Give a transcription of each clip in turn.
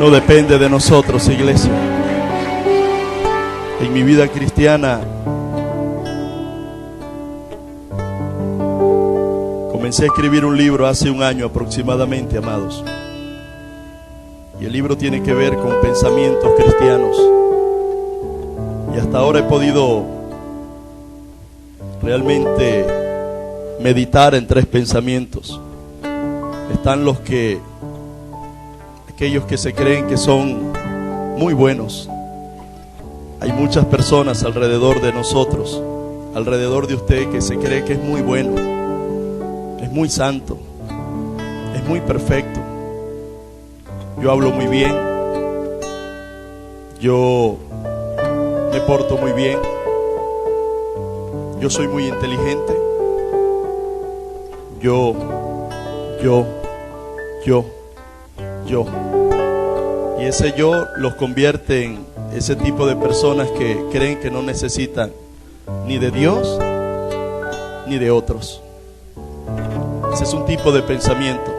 No depende de nosotros, iglesia. En mi vida cristiana comencé a escribir un libro hace un año aproximadamente, amados. Y el libro tiene que ver con pensamientos cristianos. Y hasta ahora he podido realmente meditar en 3 pensamientos. Están aquellos que se creen que son muy buenos. Hay muchas personas alrededor de nosotros, alrededor de usted, que se cree que es muy bueno, es muy santo, es muy perfecto. Yo hablo muy bien, yo me porto muy bien, yo soy muy inteligente, yo. Y ese yo los convierte en ese tipo de personas que creen que no necesitan ni de Dios ni de otros. Ese es un tipo de pensamiento.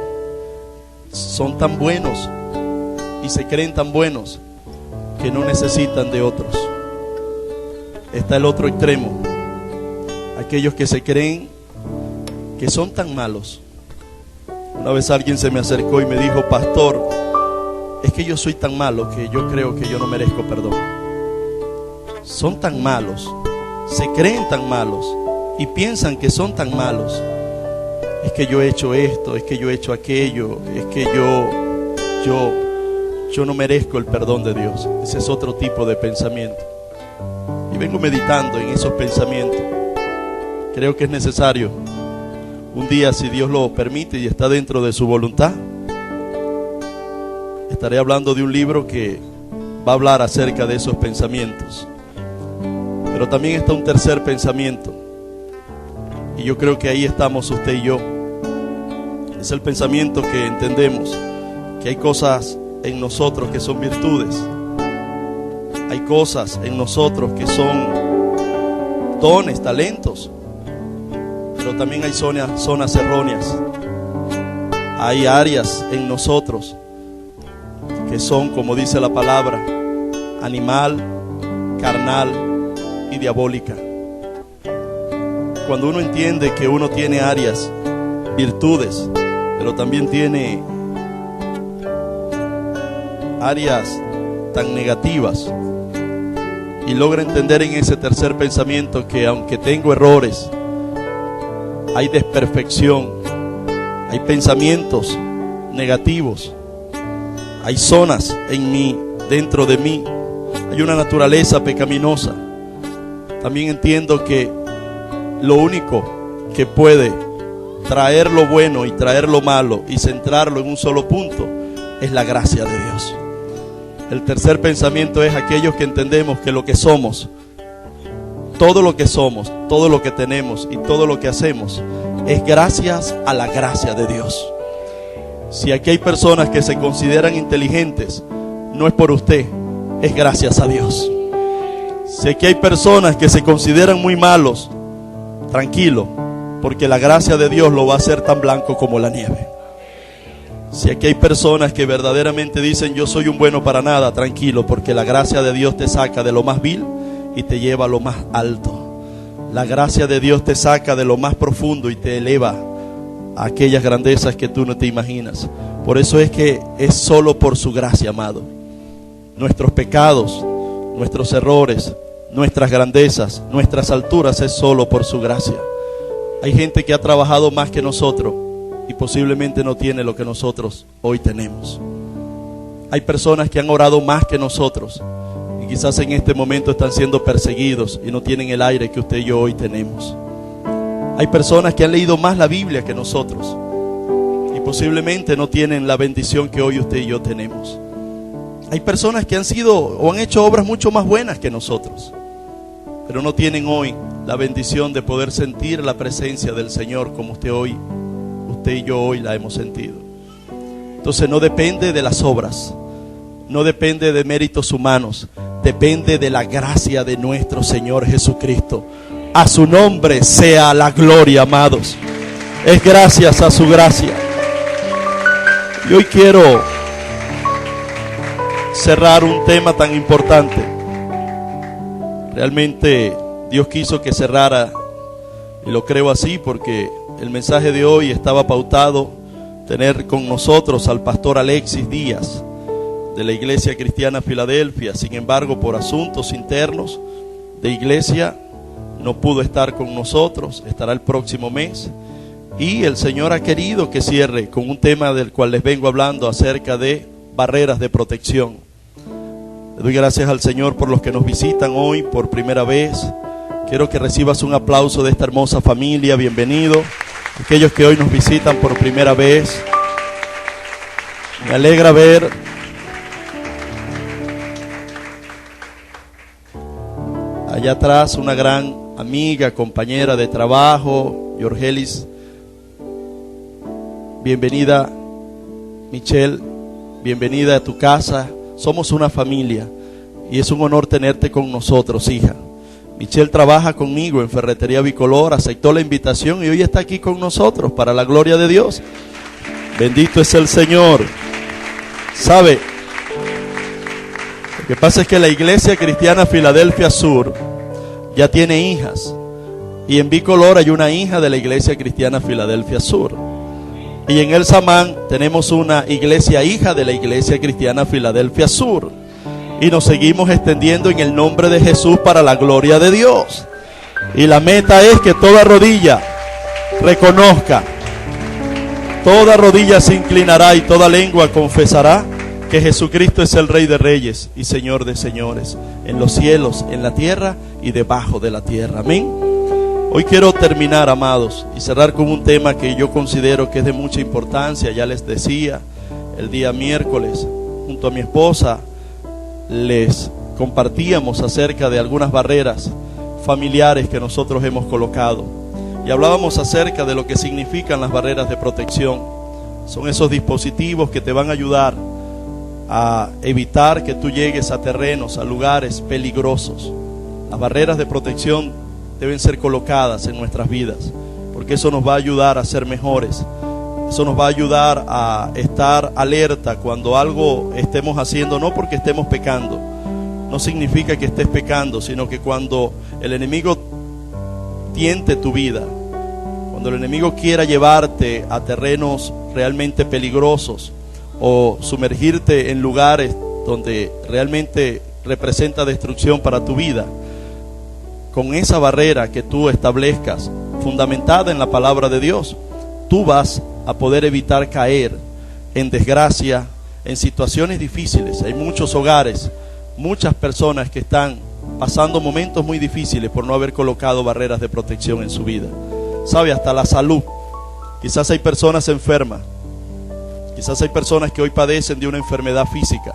Son tan buenos y se creen tan buenos que no necesitan de otros. Está el otro extremo, aquellos que se creen que son tan malos. Una vez alguien se me acercó y me dijo: pastor, es que yo soy tan malo que yo creo que yo no merezco perdón. Son tan malos, se creen tan malos y piensan que son tan malos. Es que yo he hecho esto, es que yo he hecho aquello, es que yo no merezco el perdón de Dios. Ese es otro tipo de pensamiento. Y vengo meditando en esos pensamientos. Creo que es necesario un día, si Dios lo permite y está dentro de su voluntad, estaré hablando de un libro que va a hablar acerca de esos pensamientos. Pero también está un tercer pensamiento, y yo creo que ahí estamos usted y yo. Es el pensamiento que entendemos que hay cosas en nosotros que son virtudes, hay cosas en nosotros que son dones, talentos, pero también hay zonas erróneas. Hay áreas en nosotros que son, como dice la palabra, animal, carnal y diabólica. Cuando uno entiende que uno tiene áreas, virtudes, pero también tiene áreas tan negativas, y logra entender en ese tercer pensamiento que aunque tengo errores, hay desperfección, hay pensamientos negativos, hay zonas en mí, dentro de mí, hay una naturaleza pecaminosa. También entiendo que lo único que puede traer lo bueno y traer lo malo y centrarlo en un solo punto es la gracia de Dios. El tercer pensamiento es aquellos que entendemos que lo que somos, todo lo que somos, todo lo que tenemos y todo lo que hacemos es gracias a la gracia de Dios. Si aquí hay personas que se consideran inteligentes, no es por usted, es gracias a Dios. Si aquí hay personas que se consideran muy malos, tranquilo, porque la gracia de Dios lo va a hacer tan blanco como la nieve. Si aquí hay personas que verdaderamente dicen: yo soy un bueno para nada, tranquilo, porque la gracia de Dios te saca de lo más vil y te lleva a lo más alto. La gracia de Dios te saca de lo más profundo y te eleva a aquellas grandezas que tú no te imaginas. Por eso es que es solo por su gracia, amado. Nuestros pecados, nuestros errores, nuestras grandezas, nuestras alturas, es solo por su gracia. Hay gente que ha trabajado más que nosotros y posiblemente no tiene lo que nosotros hoy tenemos. Hay personas que han orado más que nosotros y quizás en este momento están siendo perseguidos y no tienen el aire que usted y yo hoy tenemos. Hay personas que han leído más la Biblia que nosotros y posiblemente no tienen la bendición que hoy usted y yo tenemos. Hay personas que han sido o han hecho obras mucho más buenas que nosotros, pero no tienen hoy la bendición de poder sentir la presencia del Señor como usted y yo hoy la hemos sentido. Entonces no depende de las obras, no depende de méritos humanos, depende de la gracia de nuestro Señor Jesucristo. A su nombre sea la gloria, amados. Es gracias a su gracia. Y hoy quiero cerrar un tema tan importante. Realmente Dios quiso que cerrara, y lo creo así, porque el mensaje de hoy estaba pautado tener con nosotros al pastor Alexis Díaz de la Iglesia Cristiana Filadelfia. Sin embargo, por asuntos internos de iglesia no pudo estar con nosotros. Estará el próximo mes, y el Señor ha querido que cierre con un tema del cual les vengo hablando, acerca de barreras de protección. Le doy gracias al Señor por los que nos visitan hoy por primera vez. Quiero que recibas un aplauso de esta hermosa familia. Bienvenido. Aquellos que hoy nos visitan por primera vez, me alegra ver allá atrás una gran amiga, compañera de trabajo, Yorgelis. Bienvenida, Michelle, bienvenida a tu casa. Somos una familia y es un honor tenerte con nosotros, hija. Michelle trabaja conmigo en Ferretería Bicolor, aceptó la invitación y hoy está aquí con nosotros para la gloria de Dios. Bendito es el Señor. ¿Sabe? Lo que pasa es que la Iglesia Cristiana Filadelfia Sur ya tiene hijas, y en Bicolor hay una hija de la Iglesia Cristiana Filadelfia Sur, y en El Samán tenemos una iglesia hija de la Iglesia Cristiana Filadelfia Sur. Y nos seguimos extendiendo en el nombre de Jesús para la gloria de Dios. Y la meta es que toda rodilla reconozca, toda rodilla se inclinará y toda lengua confesará que Jesucristo es el Rey de Reyes y Señor de Señores, en los cielos, en la tierra y debajo de la tierra. Amén. Hoy quiero terminar, amados, y cerrar con un tema que yo considero que es de mucha importancia. Ya les decía, el día miércoles, junto a mi esposa, les compartíamos acerca de algunas barreras familiares que nosotros hemos colocado, y hablábamos acerca de lo que significan las barreras de protección. Son esos dispositivos que te van a ayudar a evitar que tú llegues a terrenos, a lugares peligrosos. Las barreras de protección deben ser colocadas en nuestras vidas, porque eso nos va a ayudar a ser mejores. Eso nos va a ayudar a estar alerta cuando algo estemos haciendo, no porque estemos pecando. No significa que estés pecando, sino que cuando el enemigo tiente tu vida, cuando el enemigo quiera llevarte a terrenos realmente peligrosos o sumergirte en lugares donde realmente representa destrucción para tu vida, con esa barrera que tú establezcas, fundamentada en la palabra de Dios, tú vas a poder evitar caer en desgracia, en situaciones difíciles. Hay muchos hogares, muchas personas que están pasando momentos muy difíciles por no haber colocado barreras de protección en su vida. Sabe, hasta la salud. Quizás hay personas enfermas, quizás hay personas que hoy padecen de una enfermedad física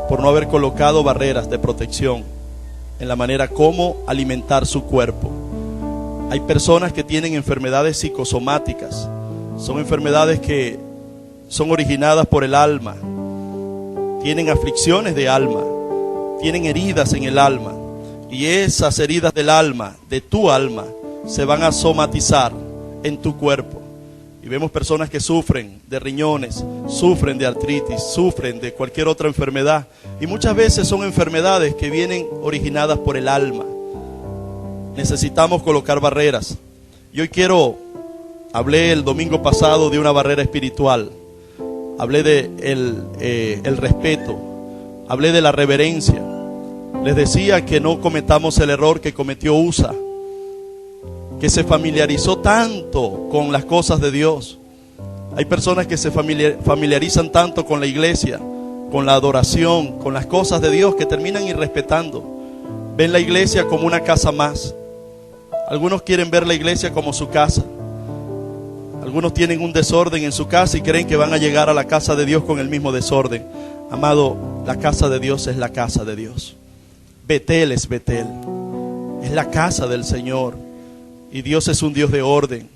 por no haber colocado barreras de protección en la manera como alimentar su cuerpo. Hay personas que tienen enfermedades psicosomáticas. Son enfermedades que son originadas por el alma. Tienen aflicciones de alma, tienen heridas en el alma, y esas heridas del alma, de tu alma, se van a somatizar en tu cuerpo. Y vemos personas que sufren de riñones, sufren de artritis, sufren de cualquier otra enfermedad, y muchas veces son enfermedades que vienen originadas por el alma. Necesitamos colocar barreras. Y hoy hablé el domingo pasado de una barrera espiritual. Hablé de el respeto. Hablé de la reverencia. Les decía que no cometamos el error que cometió Usa, que se familiarizó tanto con las cosas de Dios. Hay personas que se familiarizan tanto con la iglesia, con la adoración, con las cosas de Dios, que terminan irrespetando. Ven la iglesia como una casa más. Algunos quieren ver la iglesia como su casa. Algunos tienen un desorden en su casa y creen que van a llegar a la casa de Dios con el mismo desorden. Amado, la casa de Dios es la casa de Dios. Betel es Betel. Es la casa del Señor. Y Dios es un Dios de orden.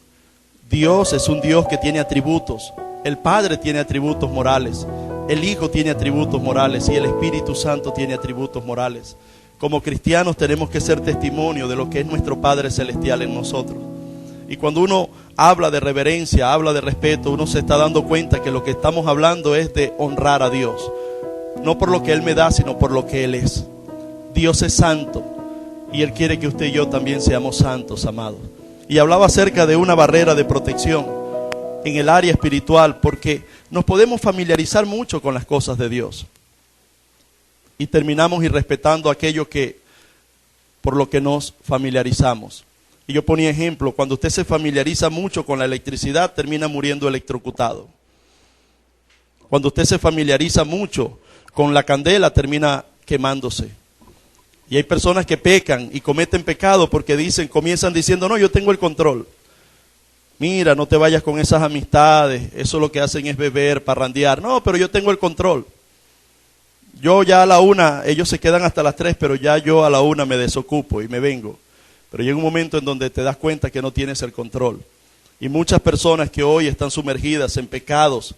Dios es un Dios que tiene atributos. El Padre tiene atributos morales. El Hijo tiene atributos morales. Y el Espíritu Santo tiene atributos morales. Como cristianos tenemos que ser testimonio de lo que es nuestro Padre Celestial en nosotros. Y cuando uno habla de reverencia, habla de respeto, uno se está dando cuenta que lo que estamos hablando es de honrar a Dios. no por lo que Él me da, sino por lo que Él es. Dios es santo y Él quiere que usted y yo también seamos santos, amados. Y hablaba acerca de una barrera de protección en el área espiritual, porque nos podemos familiarizar mucho con las cosas de Dios y terminamos irrespetando aquello por lo que nos familiarizamos. Y yo ponía ejemplo, cuando usted se familiariza mucho con la electricidad, termina muriendo electrocutado. Cuando usted se familiariza mucho con la candela, termina quemándose. Y hay personas que pecan y cometen pecado porque comienzan diciendo, no, yo tengo el control. Mira, no te vayas con esas amistades, eso lo que hacen es beber, parrandear. No, pero yo tengo el control. Yo ya a la 1, ellos se quedan hasta las 3, pero ya yo a la 1 me desocupo y me vengo. Pero llega un momento en donde te das cuenta que no tienes el control. Y muchas personas que hoy están sumergidas en pecados,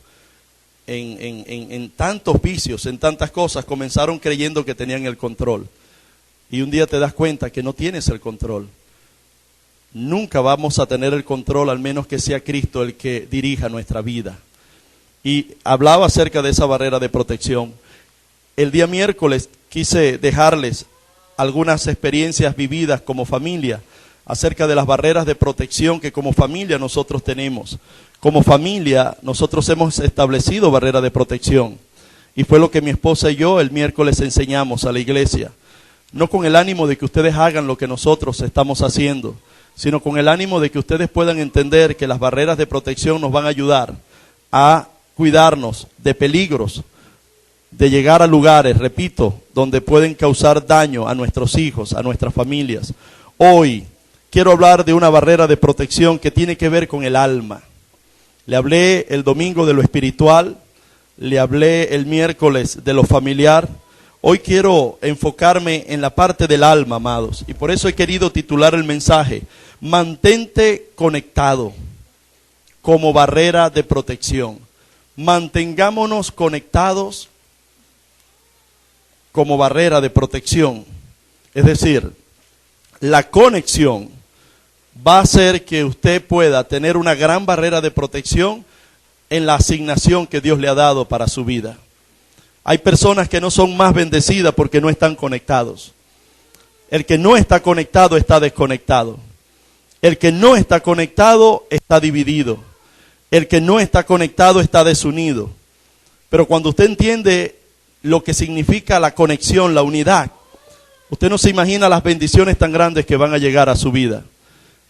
en tantos vicios, en tantas cosas, comenzaron creyendo que tenían el control. Y un día te das cuenta que no tienes el control. Nunca vamos a tener el control, al menos que sea Cristo el que dirija nuestra vida. Y hablaba acerca de esa barrera de protección. El día miércoles quise dejarles algunas experiencias vividas como familia acerca de las barreras de protección que como familia nosotros tenemos. Como familia nosotros hemos establecido barreras de protección. Y fue lo que mi esposa y yo el miércoles enseñamos a la iglesia. No con el ánimo de que ustedes hagan lo que nosotros estamos haciendo, sino con el ánimo de que ustedes puedan entender que las barreras de protección nos van a ayudar a cuidarnos de peligros, de llegar a lugares, repito, donde pueden causar daño a nuestros hijos, a nuestras familias. Hoy quiero hablar de una barrera de protección que tiene que ver con el alma. Le hablé el domingo de lo espiritual, le hablé el miércoles de lo familiar. Hoy quiero enfocarme en la parte del alma, amados, y por eso he querido titular el mensaje, mantente conectado como barrera de protección. Mantengámonos conectados como barrera de protección. Es decir, la conexión va a hacer que usted pueda tener una gran barrera de protección en la asignación que Dios le ha dado para su vida. Hay personas que no son más bendecidas porque no están conectados. El que no está conectado está desconectado. El que no está conectado está dividido. El que no está conectado está desunido. Pero cuando usted entiende lo que significa la conexión, la unidad, usted no se imagina las bendiciones tan grandes que van a llegar a su vida.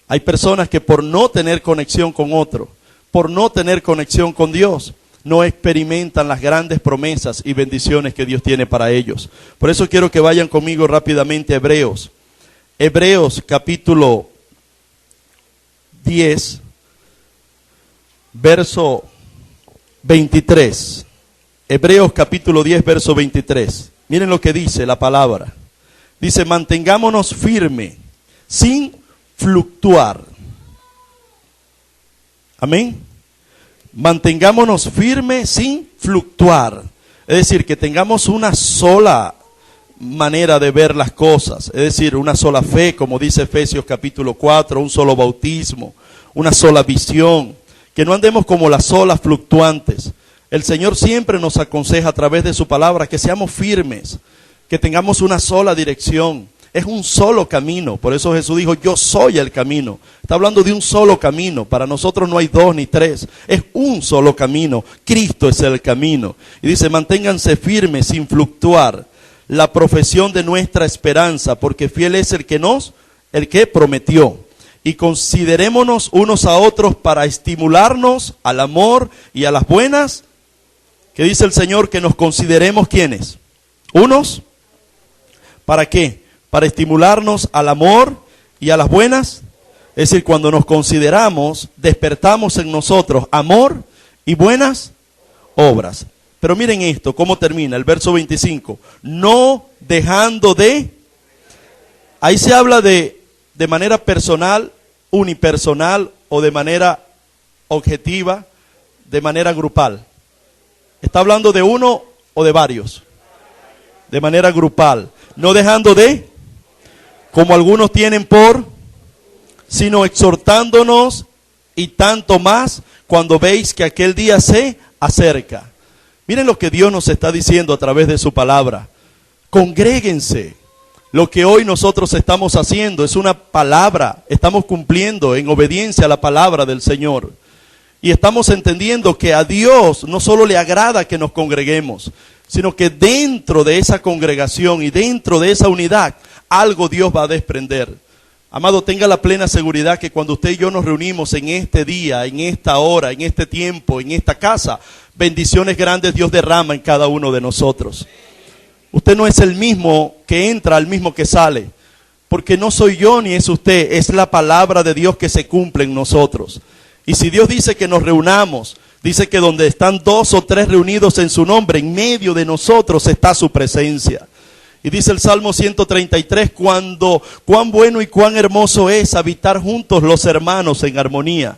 Hay personas que por no tener conexión con otro, por no tener conexión con Dios, no experimentan las grandes promesas y bendiciones que Dios tiene para ellos. Por eso quiero que vayan conmigo rápidamente a Hebreos. Hebreos capítulo 10, verso 23. Hebreos capítulo 10, verso 23. Miren lo que dice la palabra. Dice, mantengámonos firmes, sin fluctuar. Amén. Mantengámonos firmes sin fluctuar. Es decir, que tengamos una sola manera de ver las cosas. Es decir, una sola fe, como dice Efesios capítulo 4, un solo bautismo, una sola visión. Que no andemos como las olas fluctuantes. El Señor siempre nos aconseja a través de su palabra que seamos firmes, que tengamos una sola dirección. Es un solo camino. Por eso Jesús dijo, yo soy el camino. Está hablando de un solo camino. Para nosotros no hay 2 ni 3. Es un solo camino. Cristo es el camino. Y dice, manténganse firmes sin fluctuar la profesión de nuestra esperanza, porque fiel es el que prometió. Y considerémonos unos a otros para estimularnos al amor y a las buenas. ¿Qué dice el Señor? Que nos consideremos ¿quiénes? ¿Unos? ¿Para qué? Para estimularnos al amor y a las buenas. Es decir, cuando nos consideramos, despertamos en nosotros amor y buenas obras. Pero miren esto, cómo termina el verso 25. No dejando de... Ahí se habla de manera personal, unipersonal o de manera objetiva, de manera grupal. ¿Está hablando de uno o de varios? De manera grupal. No dejando de, como algunos tienen por, sino exhortándonos y tanto más cuando veis que aquel día se acerca. Miren lo que Dios nos está diciendo a través de su palabra. Congréguense. Lo que hoy nosotros estamos haciendo es una palabra. Estamos cumpliendo en obediencia a la palabra del Señor. Y estamos entendiendo que a Dios no solo le agrada que nos congreguemos, sino que dentro de esa congregación y dentro de esa unidad, algo Dios va a desprender. Amado, tenga la plena seguridad que cuando usted y yo nos reunimos en este día, en esta hora, en este tiempo, en esta casa, bendiciones grandes Dios derrama en cada uno de nosotros. Usted no es el mismo que entra, el mismo que sale, porque no soy yo ni es usted, es la palabra de Dios que se cumple en nosotros. Y si Dios dice que nos reunamos, dice que donde están 2 o 3 reunidos en su nombre, en medio de nosotros está su presencia. Y dice el Salmo 133, cuán bueno y cuán hermoso es habitar juntos los hermanos en armonía.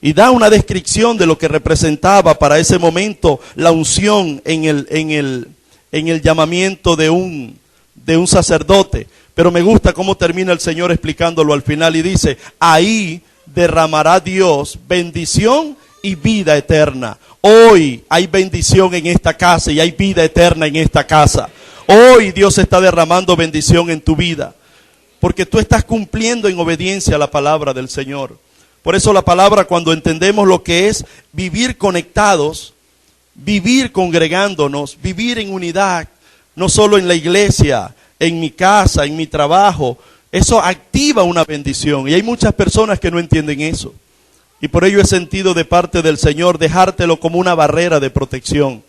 Y da una descripción de lo que representaba para ese momento la unción en el llamamiento de un sacerdote. Pero me gusta cómo termina el Señor explicándolo al final y dice, ahí derramará Dios bendición y vida eterna. Hoy hay bendición en esta casa y hay vida eterna en esta casa. Hoy Dios está derramando bendición en tu vida, porque tú estás cumpliendo en obediencia a la palabra del Señor. Por eso la palabra, cuando entendemos lo que es vivir conectados, vivir congregándonos, vivir en unidad, no solo en la iglesia, en mi casa, en mi trabajo, eso activa una bendición. Y hay muchas personas que no entienden eso. Y por ello he sentido de parte del Señor dejártelo como una barrera de protección.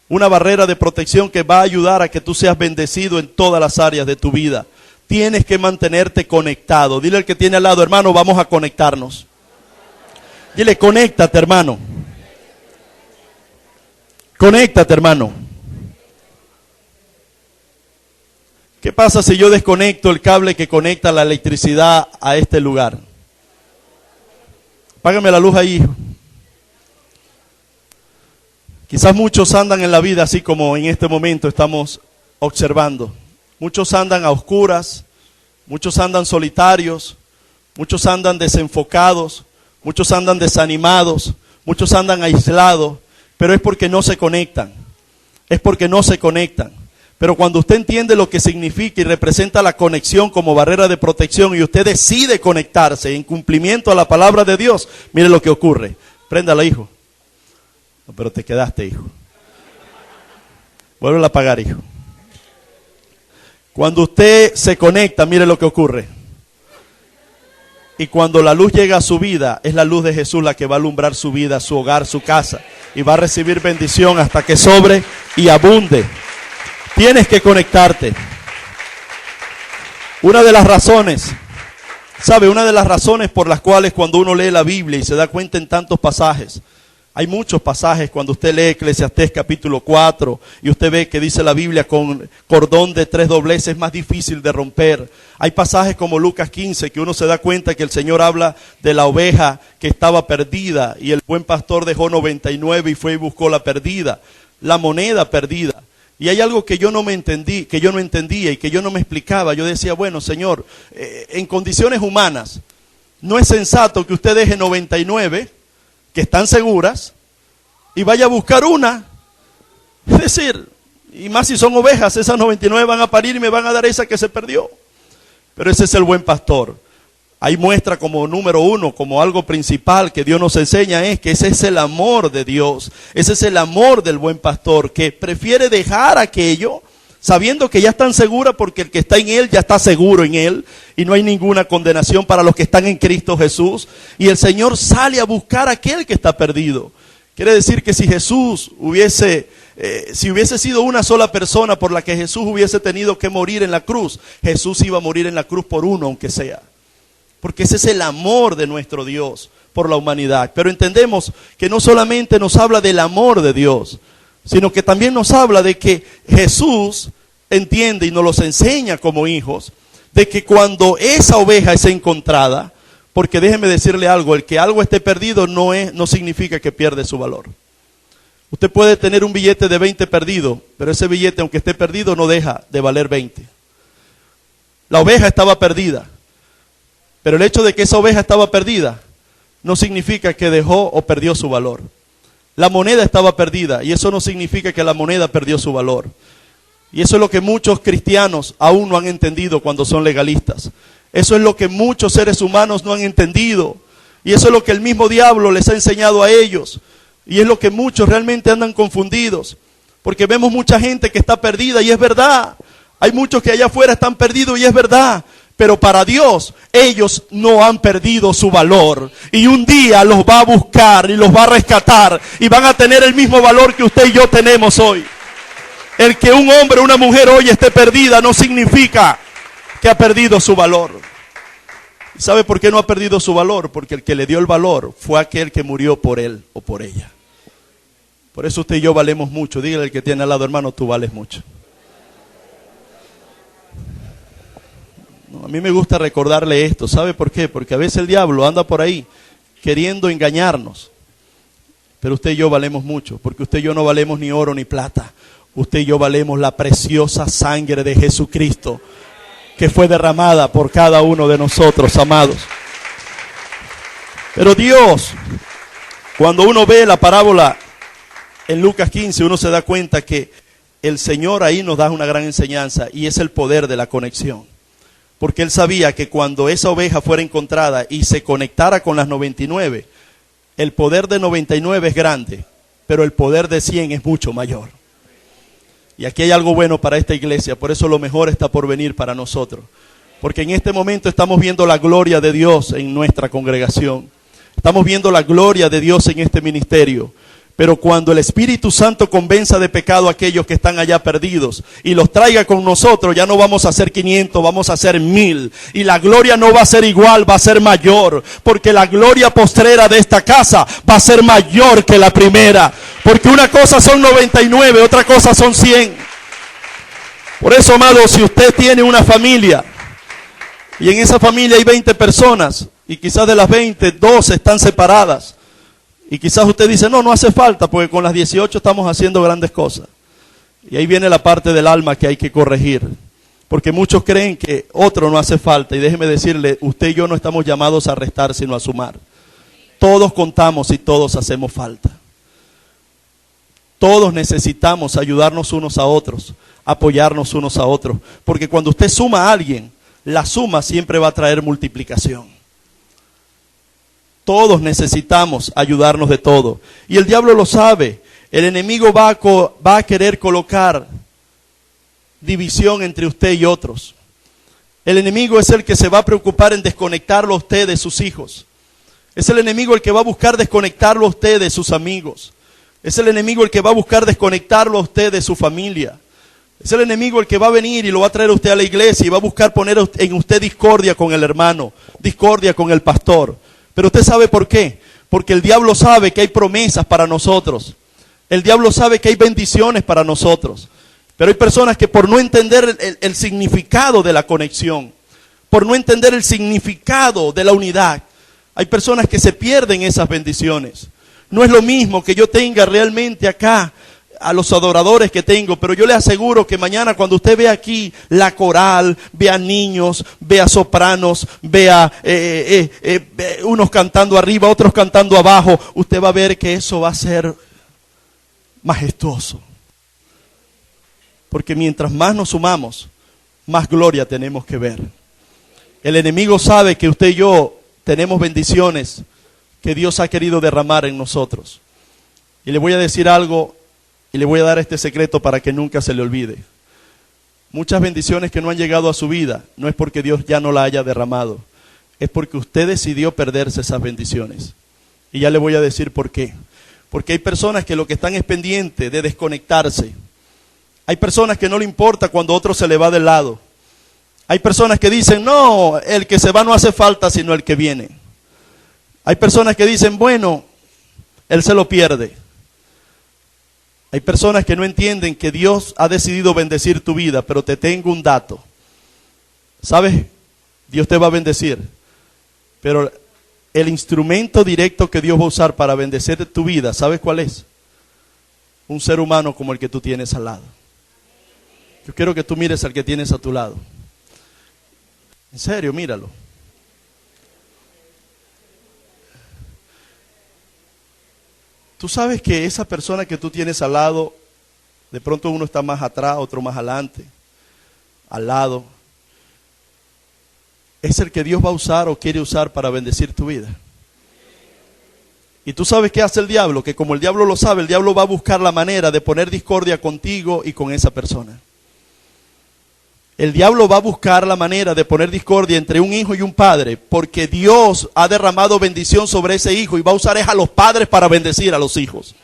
Una barrera de protección que va a ayudar a que tú seas bendecido en todas las áreas de tu vida. Tienes que mantenerte conectado. Dile al que tiene al lado, hermano, vamos a conectarnos. Dile, conéctate, hermano. Conéctate, hermano. ¿Qué pasa si yo desconecto el cable que conecta la electricidad a este lugar? Págame la luz ahí, hijo. Quizás muchos andan en la vida así como en este momento estamos observando. Muchos andan a oscuras, muchos andan solitarios, muchos andan desenfocados, muchos andan desanimados, muchos andan aislados, pero es porque no se conectan. Es porque no se conectan. Pero cuando usted entiende lo que significa y representa la conexión como barrera de protección y usted decide conectarse en cumplimiento a la palabra de Dios, mire lo que ocurre. Préndala, hijo. No, pero te quedaste, hijo. Vuelve a apagar, hijo. Cuando usted se conecta, mire lo que ocurre. Y cuando la luz llega a su vida, es la luz de Jesús la que va a alumbrar su vida, su hogar, su casa. Y va a recibir bendición hasta que sobre y abunde. Tienes que conectarte. Una de las razones, ¿sabe? Una de las razones por las cuales cuando uno lee la Biblia y se da cuenta en tantos pasajes, hay muchos pasajes cuando usted lee Eclesiastés capítulo 4 y usted ve que dice la Biblia con cordón de 3 dobleces es más difícil de romper. Hay pasajes como Lucas 15 que uno se da cuenta que el Señor habla de la oveja que estaba perdida y el buen pastor dejó 99 y fue y buscó la perdida, la moneda perdida. Y hay algo que yo no entendía y que yo no me explicaba. Yo decía, bueno, Señor, en condiciones humanas, no es sensato que usted deje 99 que están seguras y vaya a buscar una. Es decir, y más si son ovejas, esas 99 van a parir y me van a dar esa que se perdió. Pero ese es el buen pastor. Ahí muestra como número 1, como algo principal que Dios nos enseña es que ese es el amor de Dios. Ese es el amor del buen pastor que prefiere dejar aquello sabiendo que ya están seguras porque el que está en él ya está seguro en él y no hay ninguna condenación para los que están en Cristo Jesús. Y el Señor sale a buscar a aquel que está perdido. Quiere decir que si Jesús hubiese sido una sola persona por la que Jesús hubiese tenido que morir en la cruz, Jesús iba a morir en la cruz por uno aunque sea. Porque ese es el amor de nuestro Dios por la humanidad. Pero entendemos que no solamente nos habla del amor de Dios, sino que también nos habla de que Jesús entiende y nos los enseña como hijos, de que cuando esa oveja es encontrada, porque déjeme decirle algo, el que algo esté perdido no significa que pierde su valor. Usted puede tener un billete de 20 perdido, pero ese billete aunque esté perdido no deja de valer 20. La oveja estaba perdida. Pero el hecho de que esa oveja estaba perdida no significa que dejó o perdió su valor. La moneda estaba perdida y eso no significa que la moneda perdió su valor. Y eso es lo que muchos cristianos aún no han entendido cuando son legalistas. Eso es lo que muchos seres humanos no han entendido. Y eso es lo que el mismo diablo les ha enseñado a ellos. Y es lo que muchos realmente andan confundidos. Porque vemos mucha gente que está perdida y es verdad. Hay muchos que allá afuera están perdidos y es verdad. Pero para Dios, ellos no han perdido su valor. Y un día los va a buscar y los va a rescatar. Y van a tener el mismo valor que usted y yo tenemos hoy. El que un hombre o una mujer hoy esté perdida no significa que ha perdido su valor. ¿Y sabe por qué no ha perdido su valor? Porque el que le dio el valor fue aquel que murió por él o por ella. Por eso usted y yo valemos mucho. Dígale al que tiene al lado, hermano, tú vales mucho. No, a mí me gusta recordarle esto. ¿Sabe por qué? Porque a veces el diablo anda por ahí queriendo engañarnos. Pero usted y yo valemos mucho. Porque usted y yo no valemos ni oro ni plata. Usted y yo valemos la preciosa sangre de Jesucristo que fue derramada por cada uno de nosotros, amados. Pero Dios, cuando uno ve la parábola en Lucas 15, uno se da cuenta que el Señor ahí nos da una gran enseñanza y es el poder de la conexión. Porque Él sabía que cuando esa oveja fuera encontrada y se conectara con las 99, el poder de 99 es grande, pero el poder de 100 es mucho mayor. Y aquí hay algo bueno para esta iglesia, por eso lo mejor está por venir para nosotros. Porque en este momento estamos viendo la gloria de Dios en nuestra congregación. Estamos viendo la gloria de Dios en este ministerio. Pero cuando el Espíritu Santo convenza de pecado a aquellos que están allá perdidos y los traiga con nosotros, ya no vamos a ser 500, vamos a ser 1000. Y la gloria no va a ser igual, va a ser mayor. Porque la gloria postrera de esta casa va a ser mayor que la primera. Porque una cosa son 99, otra cosa son 100. Por eso, amado, si usted tiene una familia y en esa familia hay 20 personas y quizás de las 20, 12 están separadas. Y quizás usted dice, no hace falta porque con las 18 estamos haciendo grandes cosas. Y ahí viene la parte del alma que hay que corregir. Porque muchos creen que otro no hace falta. Y déjeme decirle, usted y yo no estamos llamados a restar sino a sumar. Todos contamos y todos hacemos falta. Todos necesitamos ayudarnos unos a otros, apoyarnos unos a otros. Porque cuando usted suma a alguien, la suma siempre va a traer multiplicación. Todos necesitamos ayudarnos de todo. Y el diablo lo sabe. El enemigo va a querer colocar división entre usted y otros. El enemigo es el que se va a preocupar en desconectarlo a usted de sus hijos. Es el enemigo el que va a buscar desconectarlo a usted de sus amigos. Es el enemigo el que va a buscar desconectarlo a usted de su familia. Es el enemigo el que va a venir y lo va a traer a usted a la iglesia y va a buscar poner en usted discordia con el hermano, discordia con el pastor. Pero usted sabe por qué. Porque el diablo sabe que hay promesas para nosotros. El diablo sabe que hay bendiciones para nosotros. Pero hay personas que por no entender el significado de la conexión, por no entender el significado de la unidad, hay personas que se pierden esas bendiciones. No es lo mismo que yo tenga realmente acá a los adoradores que tengo, pero yo le aseguro que mañana cuando usted vea aquí la coral, vea niños, vea sopranos, vea unos cantando arriba, otros cantando abajo, usted va a ver que eso va a ser majestuoso. Porque mientras más nos sumamos, más gloria tenemos que ver. El enemigo sabe que usted y yo tenemos bendiciones que Dios ha querido derramar en nosotros. Y le voy a decir algo. Y le voy a dar este secreto para que nunca se le olvide. Muchas bendiciones que no han llegado a su vida, no es porque Dios ya no la haya derramado. Es porque usted decidió perderse esas bendiciones. Y ya le voy a decir por qué. Porque hay personas que lo que están es pendiente de desconectarse. Hay personas que no le importa cuando otro se le va del lado. Hay personas que dicen, no, el que se va no hace falta sino el que viene. Hay personas que dicen, bueno, él se lo pierde. Hay personas que no entienden que Dios ha decidido bendecir tu vida, pero te tengo un dato. ¿Sabes? Dios te va a bendecir, pero el instrumento directo que Dios va a usar para bendecir tu vida, ¿sabes cuál es? Un ser humano como el que tú tienes al lado. Yo quiero que tú mires al que tienes a tu lado. En serio, míralo. Tú sabes que esa persona que tú tienes al lado, de pronto uno está más atrás, otro más adelante, al lado, es el que Dios va a usar o quiere usar para bendecir tu vida. Y tú sabes qué hace el diablo, que como el diablo lo sabe, el diablo va a buscar la manera de poner discordia contigo y con esa persona. El diablo va a buscar la manera de poner discordia entre un hijo y un padre, porque Dios ha derramado bendición sobre ese hijo y va a usar a los padres para bendecir a los hijos.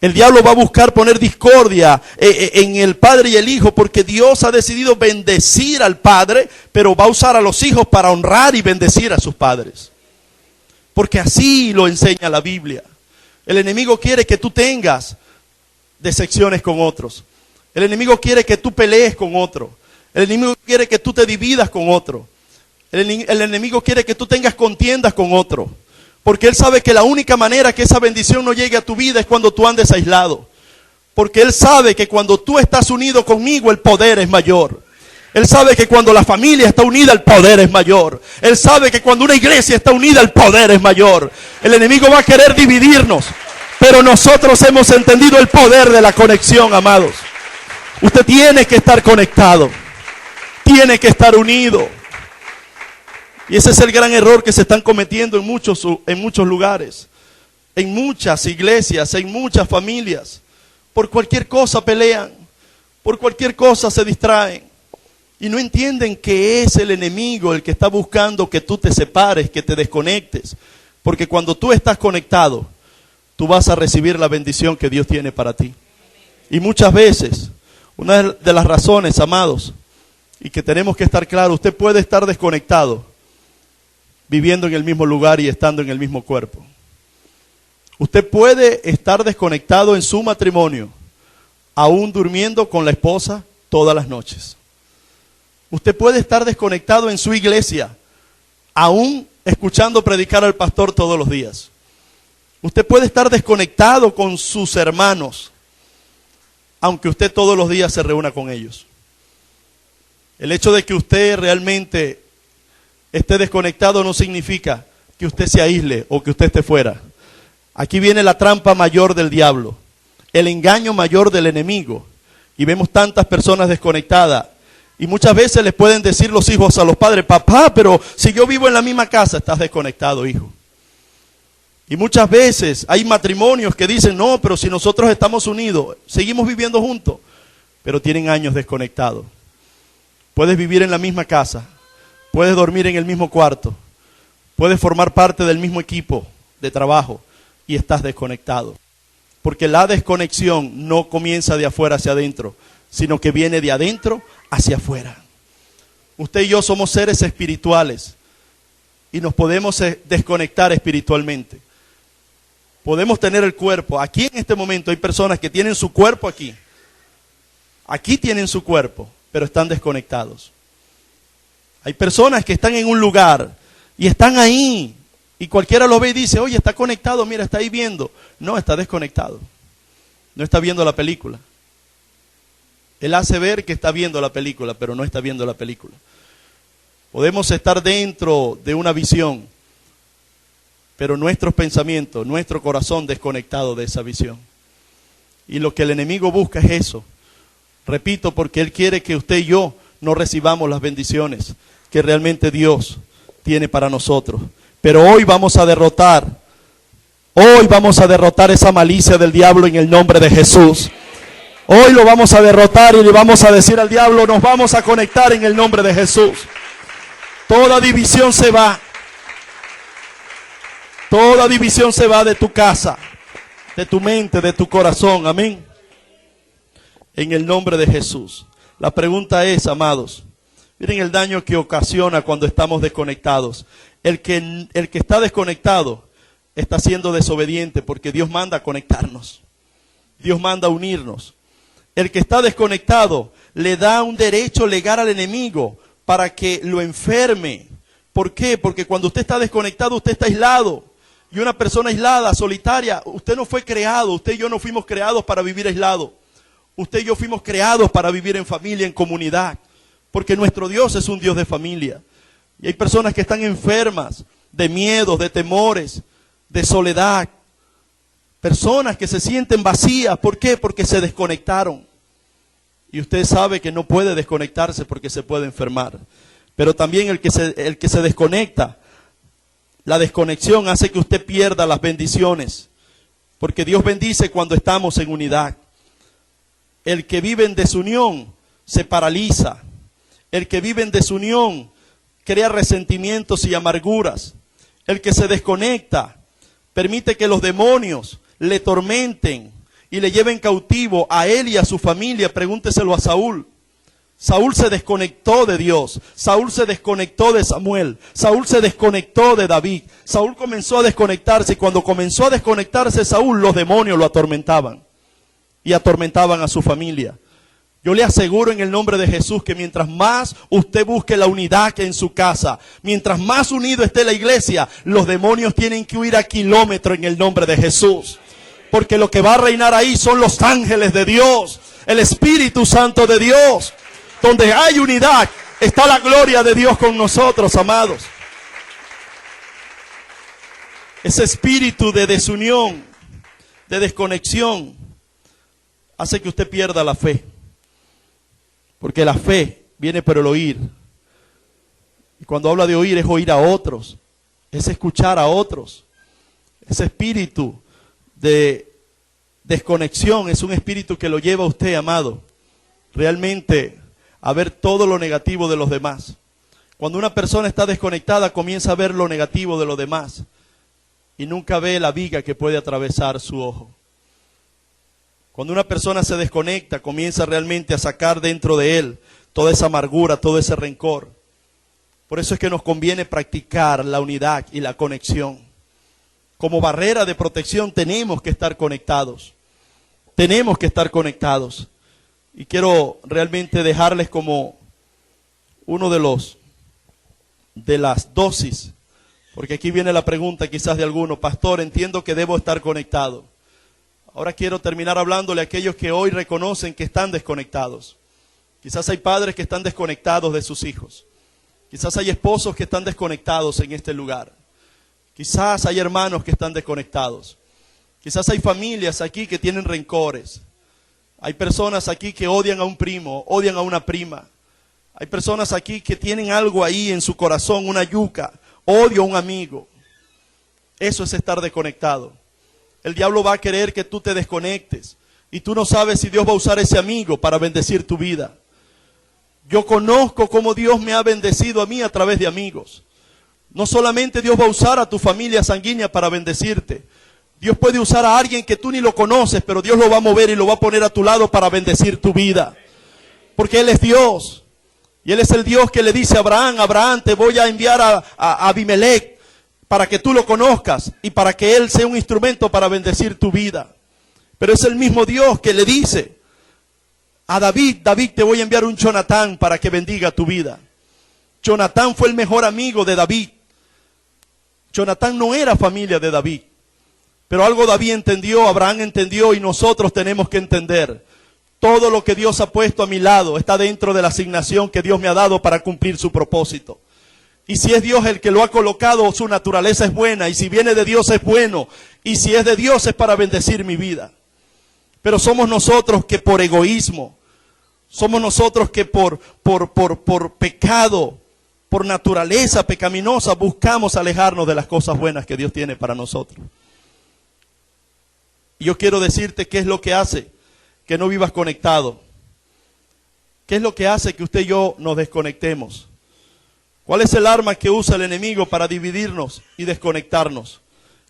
El diablo va a buscar poner discordia en el padre y el hijo, porque Dios ha decidido bendecir al padre, pero va a usar a los hijos para honrar y bendecir a sus padres. Porque así lo enseña la Biblia. El enemigo quiere que tú tengas decepciones con otros. El enemigo quiere que tú pelees con otro. El enemigo quiere que tú te dividas con otro. El enemigo quiere que tú tengas contiendas con otro. Porque él sabe que la única manera que esa bendición no llegue a tu vida es cuando tú andes aislado. Porque él sabe que cuando tú estás unido conmigo, el poder es mayor. Él sabe que cuando la familia está unida, el poder es mayor. Él sabe que cuando una iglesia está unida, el poder es mayor. El enemigo va a querer dividirnos, pero nosotros hemos entendido el poder de la conexión, amados. Usted tiene que estar conectado, tiene que estar unido. Y ese es el gran error que se están cometiendo en muchos lugares, en muchas iglesias, en muchas familias. Por cualquier cosa pelean, por cualquier cosa se distraen. Y no entienden que es el enemigo el que está buscando que tú te separes, que te desconectes. Porque cuando tú estás conectado, tú vas a recibir la bendición que Dios tiene para ti. Y muchas veces, una de las razones, amados, y que tenemos que estar claros, usted puede estar desconectado, viviendo en el mismo lugar y estando en el mismo cuerpo. Usted puede estar desconectado en su matrimonio, aún durmiendo con la esposa todas las noches. Usted puede estar desconectado en su iglesia, aún escuchando predicar al pastor todos los días. Usted puede estar desconectado con sus hermanos, aunque usted todos los días se reúna con ellos. El hecho de que usted realmente esté desconectado no significa que usted se aísle o que usted esté fuera. Aquí viene la trampa mayor del diablo, el engaño mayor del enemigo. Y vemos tantas personas desconectadas. Y muchas veces les pueden decir los hijos a los padres: papá, pero si yo vivo en la misma casa. Estás desconectado, hijo. Y muchas veces hay matrimonios que dicen: no, pero si nosotros estamos unidos, seguimos viviendo juntos, pero tienen años desconectados. Puedes vivir en la misma casa, puedes dormir en el mismo cuarto, puedes formar parte del mismo equipo de trabajo y estás desconectado. Porque la desconexión no comienza de afuera hacia adentro, sino que viene de adentro hacia afuera. Usted y yo somos seres espirituales y nos podemos desconectar espiritualmente. Podemos tener el cuerpo. Aquí en este momento hay personas que tienen su cuerpo aquí. Aquí tienen su cuerpo, pero están desconectados. Hay personas que están en un lugar y están ahí. Y cualquiera lo ve y dice: oye, está conectado, mira, está ahí viendo. No, está desconectado. No está viendo la película. Él hace ver que está viendo la película, pero no está viendo la película. Podemos estar dentro de una visión, pero nuestros pensamientos, nuestro corazón desconectado de esa visión. Y lo que el enemigo busca es eso. Repito, porque él quiere que usted y yo no recibamos las bendiciones que realmente Dios tiene para nosotros. Pero hoy vamos a derrotar esa malicia del diablo en el nombre de Jesús. Hoy lo vamos a derrotar y le vamos a decir al diablo: nos vamos a conectar en el nombre de Jesús. Toda división se va. Toda división se va de tu casa, de tu mente, de tu corazón. Amén. En el nombre de Jesús. La pregunta es, amados, miren el daño que ocasiona cuando estamos desconectados. El que está desconectado está siendo desobediente, porque Dios manda conectarnos. Dios manda unirnos. El que está desconectado le da un derecho legal al enemigo para que lo enferme. ¿Por qué? Porque cuando usted está desconectado, usted está aislado. Y una persona aislada, solitaria, usted no fue creado. Usted y yo no fuimos creados para vivir aislado. Usted y yo fuimos creados para vivir en familia, en comunidad. Porque nuestro Dios es un Dios de familia. Y hay personas que están enfermas de miedos, de temores, de soledad. Personas que se sienten vacías. ¿Por qué? Porque se desconectaron. Y usted sabe que no puede desconectarse porque se puede enfermar. Pero también el que se desconecta, la desconexión hace que usted pierda las bendiciones. Porque Dios bendice cuando estamos en unidad. El que vive en desunión se paraliza. El que vive en desunión crea resentimientos y amarguras. El que se desconecta permite que los demonios le tormenten y le lleven cautivo a él y a su familia. Pregúnteselo a Saúl. Saúl se desconectó de Dios. Saúl se desconectó de Samuel. Saúl se desconectó de David. Saúl comenzó a desconectarse y cuando comenzó a desconectarse Saúl, los demonios lo atormentaban y atormentaban a su familia. Yo le aseguro en el nombre de Jesús que mientras más usted busque la unidad en su casa, mientras más unido esté la iglesia, los demonios tienen que huir a kilómetros en el nombre de Jesús. Porque lo que va a reinar ahí son los ángeles de Dios, el Espíritu Santo de Dios. Donde hay unidad, está la gloria de Dios con nosotros, amados. Ese espíritu de desunión, de desconexión, hace que usted pierda la fe. Porque la fe viene por el oír. Y cuando habla de oír es oír a otros, es escuchar a otros. Ese espíritu de desconexión es un espíritu que lo lleva a usted, amado, realmente a ver todo lo negativo de los demás. Cuando una persona está desconectada, comienza a ver lo negativo de los demás y nunca ve la viga que puede atravesar su ojo. Cuando una persona se desconecta, comienza realmente a sacar dentro de él toda esa amargura, todo ese rencor. Por eso es que nos conviene practicar la unidad y la conexión. Como barrera de protección tenemos que estar conectados. Tenemos que estar conectados. Y quiero realmente dejarles como uno de las dosis, porque aquí viene la pregunta quizás de alguno: pastor, entiendo que debo estar conectado. Ahora quiero terminar hablándole a aquellos que hoy reconocen que están desconectados. Quizás hay padres que están desconectados de sus hijos. Quizás hay esposos que están desconectados en este lugar. Quizás hay hermanos que están desconectados. Quizás hay familias aquí que tienen rencores. Hay personas aquí que odian a un primo, odian a una prima. Hay personas aquí que tienen algo ahí en su corazón, una yuca, odio a un amigo. Eso es estar desconectado. El diablo va a querer que tú te desconectes y tú no sabes si Dios va a usar ese amigo para bendecir tu vida. Yo conozco cómo Dios me ha bendecido a mí a través de amigos. No solamente Dios va a usar a tu familia sanguínea para bendecirte. Dios puede usar a alguien que tú ni lo conoces, pero Dios lo va a mover y lo va a poner a tu lado para bendecir tu vida. Porque Él es Dios. Y Él es el Dios que le dice a Abraham: Abraham, te voy a enviar a Abimelech para que tú lo conozcas y para que Él sea un instrumento para bendecir tu vida. Pero es el mismo Dios que le dice a David: David, te voy a enviar un Jonatán para que bendiga tu vida. Jonatán fue el mejor amigo de David. Jonatán no era familia de David. Pero algo David entendió, Abraham entendió y nosotros tenemos que entender. Todo lo que Dios ha puesto a mi lado está dentro de la asignación que Dios me ha dado para cumplir su propósito. Y si es Dios el que lo ha colocado, su naturaleza es buena. Y si viene de Dios es bueno. Y si es de Dios es para bendecir mi vida. Pero somos nosotros que por egoísmo, somos nosotros que por pecado, por naturaleza pecaminosa, buscamos alejarnos de las cosas buenas que Dios tiene para nosotros. Y yo quiero decirte qué es lo que hace que no vivas conectado. ¿Qué es lo que hace que usted y yo nos desconectemos? ¿Cuál es el arma que usa el enemigo para dividirnos y desconectarnos?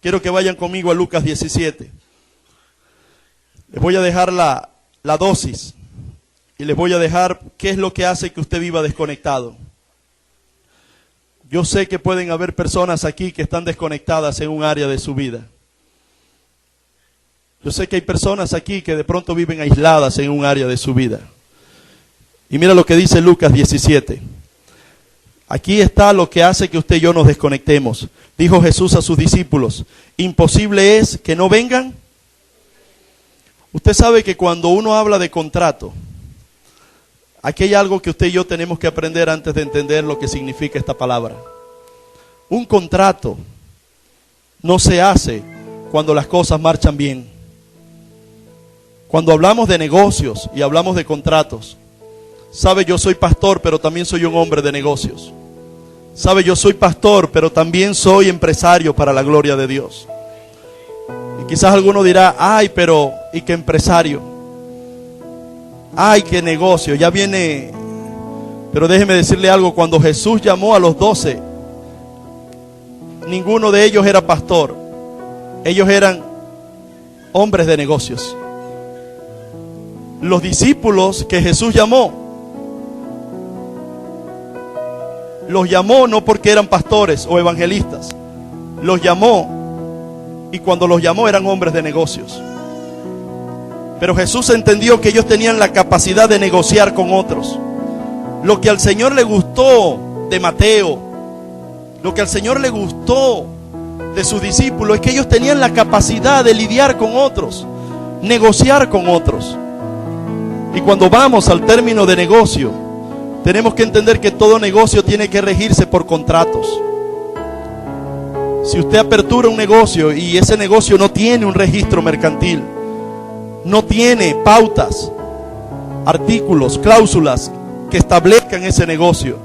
Quiero que vayan conmigo a Lucas 17. Les voy a dejar la dosis y les voy a dejar qué es lo que hace que usted viva desconectado. Yo sé que pueden haber personas aquí que están desconectadas en un área de su vida. Yo sé que hay personas aquí que de pronto viven aisladas en un área de su vida. Y mira lo que dice Lucas 17. Aquí está lo que hace que usted y yo nos desconectemos. Dijo Jesús a sus discípulos: ¿imposible es que no vengan? Usted sabe que cuando uno habla de contrato, aquí hay algo que usted y yo tenemos que aprender antes de entender lo que significa esta palabra. Un contrato no se hace cuando las cosas marchan bien. Cuando hablamos de negocios y hablamos de contratos, sabe, yo soy pastor, pero también soy un hombre de negocios. Sabe, yo soy pastor, pero también soy empresario para la gloria de Dios. Y quizás alguno dirá, ay, pero ¿y qué empresario? Ay, qué negocio, ya viene. Pero déjeme decirle algo, cuando Jesús llamó a los 12, ninguno de ellos era pastor. Ellos eran hombres de negocios. Los discípulos que Jesús llamó, los llamó no porque eran pastores o evangelistas. Los llamó, y cuando los llamó eran hombres de negocios. Pero Jesús entendió que ellos tenían la capacidad de negociar con otros. Lo que al Señor le gustó de Mateo, lo que al Señor le gustó de sus discípulos, es que ellos tenían la capacidad de lidiar con otros, negociar con otros. Y cuando vamos al término de negocio, tenemos que entender que todo negocio tiene que regirse por contratos. Si usted apertura un negocio y ese negocio no tiene un registro mercantil, no tiene pautas, artículos, cláusulas que establezcan ese negocio,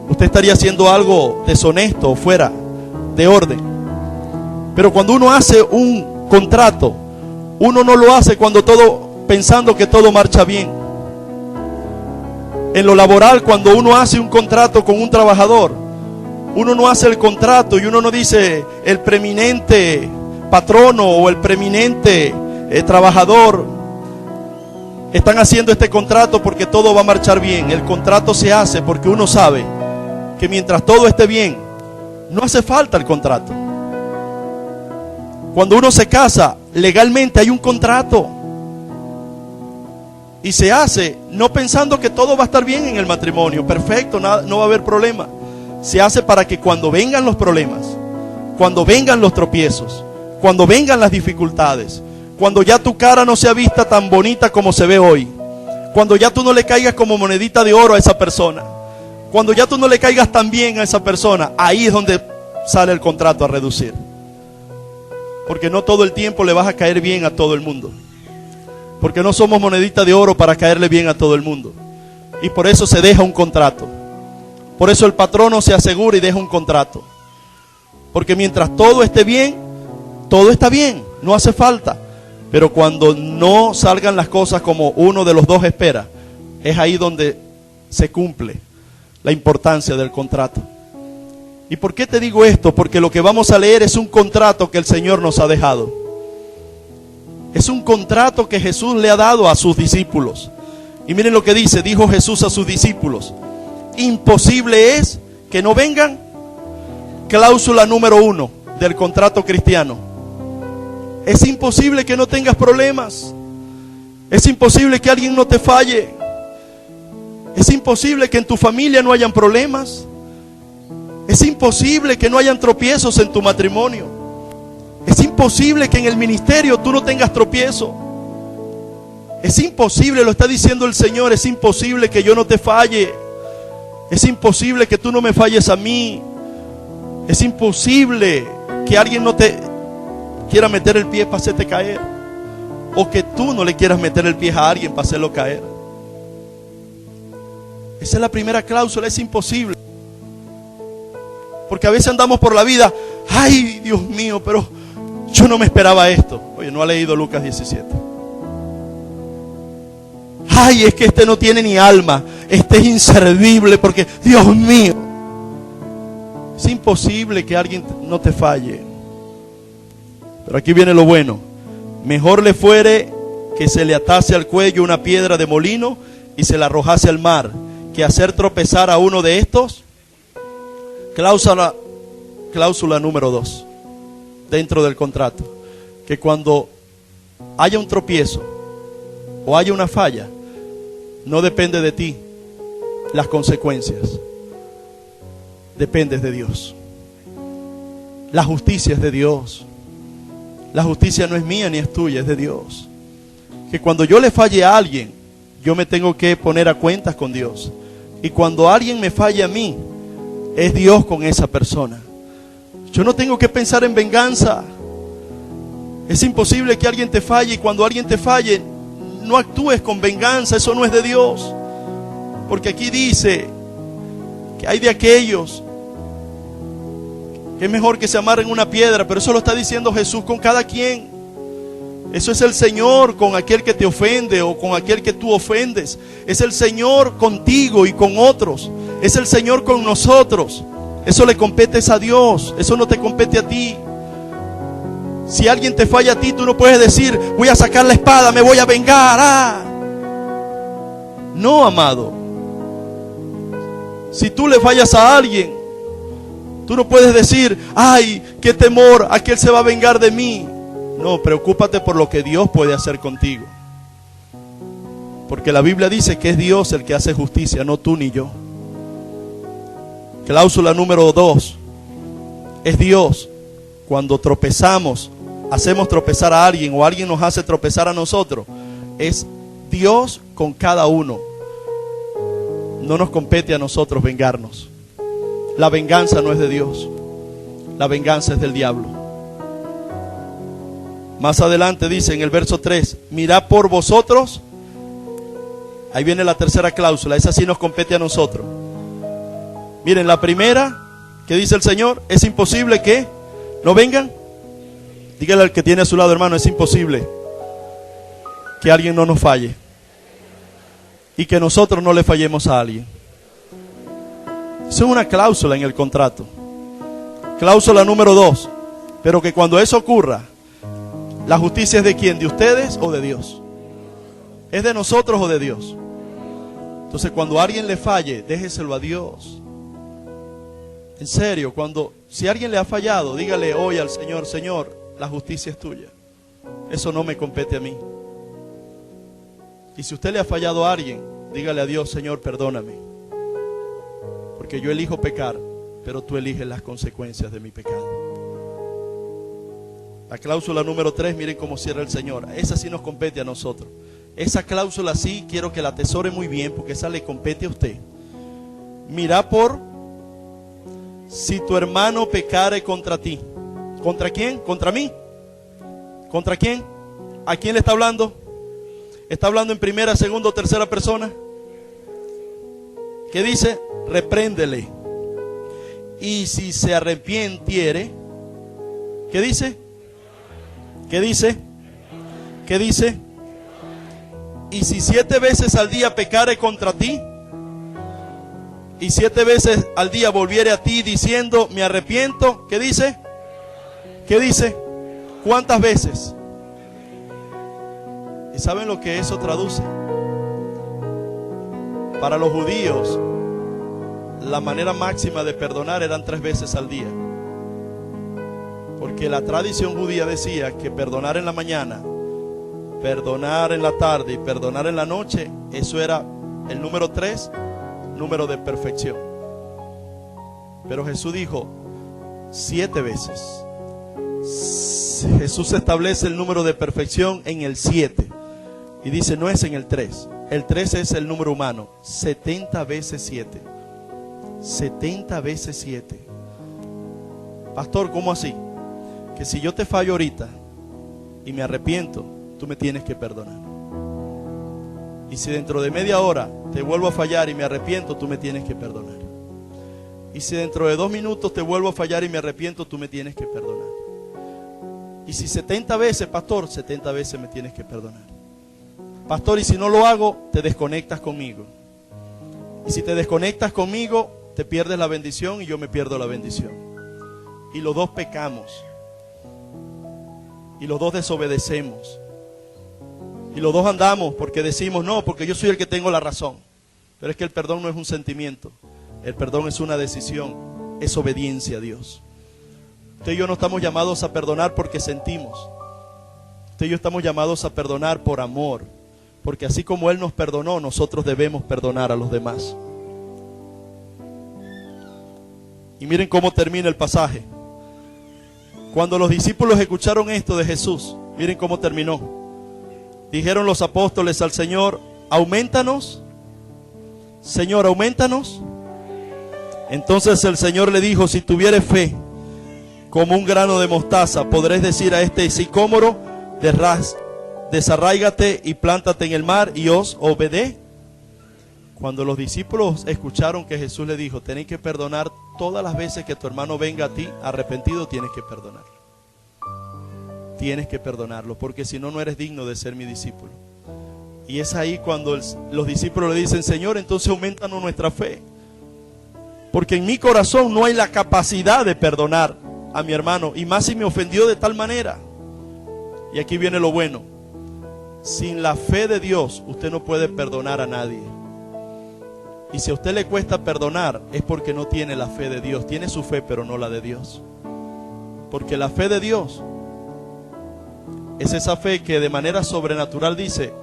usted estaría haciendo algo deshonesto o fuera de orden. Pero cuando uno hace un contrato, uno no lo hace pensando que todo marcha bien. En lo laboral, cuando uno hace un contrato con un trabajador, uno no hace el contrato y uno no dice el preeminente patrono o el preeminente trabajador están haciendo este contrato porque todo va a marchar bien. El contrato se hace porque uno sabe que mientras todo esté bien, no hace falta el contrato. Cuando uno se casa, legalmente hay un contrato. Y se hace no pensando que todo va a estar bien en el matrimonio. Perfecto, no va a haber problema. Se hace para que cuando vengan los problemas, cuando vengan los tropiezos, cuando vengan las dificultades, cuando ya tu cara no sea vista tan bonita como se ve hoy, cuando ya tú no le caigas como monedita de oro a esa persona, cuando ya tú no le caigas tan bien a esa persona, ahí es donde sale el contrato a reducir. Porque no todo el tiempo le vas a caer bien a todo el mundo. Porque no somos monedita de oro para caerle bien a todo el mundo. Y por eso se deja un contrato. Por eso el patrono se asegura y deja un contrato. Porque mientras todo esté bien, todo está bien, no hace falta. Pero cuando no salgan las cosas como uno de los dos espera, es ahí donde se cumple la importancia del contrato. ¿Y por qué te digo esto? Porque lo que vamos a leer es un contrato que el Señor nos ha dejado. Es un contrato que Jesús le ha dado a sus discípulos. Y miren lo que dice, dijo Jesús a sus discípulos: imposible es que no vengan. Cláusula número 1 del contrato cristiano. Es imposible que no tengas problemas. Es imposible que alguien no te falle. Es imposible que en tu familia no hayan problemas. Es imposible que no hayan tropiezos en tu matrimonio. Es imposible que en el ministerio tú no tengas tropiezo. Es imposible, lo está diciendo el Señor, es imposible que yo no te falle. Es imposible que tú no me falles a mí. Es imposible que alguien no te quiera meter el pie para hacerte caer, o que tú no le quieras meter el pie a alguien para hacerlo caer. Esa es la primera cláusula, es imposible. Porque a veces andamos por la vida, ay Dios mío, pero yo no me esperaba esto. Oye, no ha leído Lucas 17. Ay, es que este no tiene ni alma, este es inservible porque, Dios mío. Es imposible que alguien no te falle. Pero aquí viene lo bueno. Mejor le fuere que se le atase al cuello una piedra de molino y se la arrojase al mar, que hacer tropezar a uno de estos. Cláusula número 2 dentro del contrato, que cuando haya un tropiezo o haya una falla, no depende de ti las consecuencias, dependes de Dios. La justicia es de Dios. La justicia no es mía ni es tuya, es de Dios. Que cuando yo le falle a alguien, yo me tengo que poner a cuentas con Dios. Y cuando alguien me falle a mí, es Dios con esa persona. Yo no tengo que pensar en venganza. Es imposible que alguien te falle, y cuando alguien te falle, no actúes con venganza. Eso no es de Dios. Porque aquí dice que hay de aquellos que es mejor que se amarren una piedra, pero eso lo está diciendo Jesús con cada quien. Eso es el Señor con aquel que te ofende o con aquel que tú ofendes. Es el Señor contigo y con otros. Es el Señor con nosotros. Eso le compete a Dios. Eso no te compete a ti. Si alguien te falla a ti, tú no puedes decir: voy a sacar la espada, me voy a vengar. No, amado. Si tú le fallas a alguien, tú no puedes decir: ay, qué temor, aquel se va a vengar de mí. No, preocúpate por lo que Dios puede hacer contigo. Porque la Biblia dice que es Dios el que hace justicia, no tú ni yo. Cláusula número 2. Es Dios. Cuando tropezamos, hacemos tropezar a alguien o alguien nos hace tropezar a nosotros, es Dios con cada uno. No nos compete a nosotros vengarnos. La venganza no es de Dios. La venganza es del diablo. Más adelante dice en el verso 3: mirad por vosotros. Ahí viene la tercera cláusula. Esa sí nos compete a nosotros. Miren, la primera, que dice el Señor: es imposible que no vengan. Dígale al que tiene a su lado: hermano, es imposible que alguien no nos falle y que nosotros no le fallemos a alguien. Eso es una cláusula en el contrato. Cláusula número 2: pero que cuando eso ocurra, ¿la justicia es de quién? ¿De ustedes o de Dios? ¿Es de nosotros o de Dios? Entonces, cuando a alguien le falle, déjeselo a Dios. En serio, si alguien le ha fallado, dígale hoy al Señor: Señor, la justicia es tuya. Eso no me compete a mí. Y si usted le ha fallado a alguien, dígale a Dios: Señor, perdóname. Porque yo elijo pecar, pero tú eliges las consecuencias de mi pecado. La cláusula número 3, miren cómo cierra el Señor. Esa sí nos compete a nosotros. Esa cláusula sí quiero que la atesore muy bien, porque esa le compete a usted. Mira por si tu hermano pecare contra ti. ¿Contra quién? ¿Contra mí? ¿Contra quién? ¿A quién le está hablando? ¿Está hablando en primera, segunda o tercera persona? ¿Qué dice? Repréndele. Y si se arrepintiere, ¿qué dice? ¿Qué dice? ¿Qué dice? Y si 7 veces al día pecare contra ti, y 7 veces al día volviere a ti diciendo: me arrepiento, ¿qué dice? ¿Qué dice? ¿Cuántas veces? ¿Y saben lo que eso traduce? Para los judíos, la manera máxima de perdonar eran 3 veces al día. Porque la tradición judía decía que perdonar en la mañana, perdonar en la tarde y perdonar en la noche, eso era el número 3, número de perfección. Pero Jesús dijo 7 veces. Jesús establece el número de perfección en el 7. Y dice: no es en el 3. El 3 es el número humano. 70 veces 7. 70 veces 7. Pastor, ¿cómo así? Que si yo te fallo ahorita y me arrepiento, tú me tienes que perdonar. Y si dentro de media hora te vuelvo a fallar y me arrepiento, tú me tienes que perdonar. Y si dentro de 2 minutos te vuelvo a fallar y me arrepiento, tú me tienes que perdonar. Y si 70 veces, pastor, 70 veces me tienes que perdonar. Pastor, y si no lo hago, te desconectas conmigo. Y si te desconectas conmigo, te pierdes la bendición y yo me pierdo la bendición. Y los dos pecamos. Y los dos desobedecemos. Y los dos andamos porque decimos: no, porque yo soy el que tengo la razón. Pero es que el perdón no es un sentimiento. El perdón es una decisión. Es obediencia a Dios. Usted y yo no estamos llamados a perdonar porque sentimos. Usted y yo estamos llamados a perdonar por amor. Porque así como Él nos perdonó, nosotros debemos perdonar a los demás. Y miren cómo termina el pasaje. Cuando los discípulos escucharon esto de Jesús, miren cómo terminó. Dijeron los apóstoles al Señor: aumentanos, Señor, aumentanos. Entonces el Señor le dijo: si tuvieres fe como un grano de mostaza, podréis decir a este sicómoro, desarráigate y plántate en el mar, y os obedece. Cuando los discípulos escucharon que Jesús le dijo, tenéis que perdonar todas las veces que tu hermano venga a ti arrepentido, tienes que perdonarlo. Tienes que perdonarlo, porque si no, no eres digno de ser mi discípulo. Y es ahí cuando los discípulos le dicen, Señor, entonces aumentanos nuestra fe. Porque en mi corazón no hay la capacidad de perdonar a mi hermano, y más si me ofendió de tal manera. Y aquí viene lo bueno. Sin la fe de Dios, usted no puede perdonar a nadie. Y si a usted le cuesta perdonar, es porque no tiene la fe de Dios. Tiene su fe, pero no la de Dios. Porque la fe de Dios es esa fe que de manera sobrenatural dice,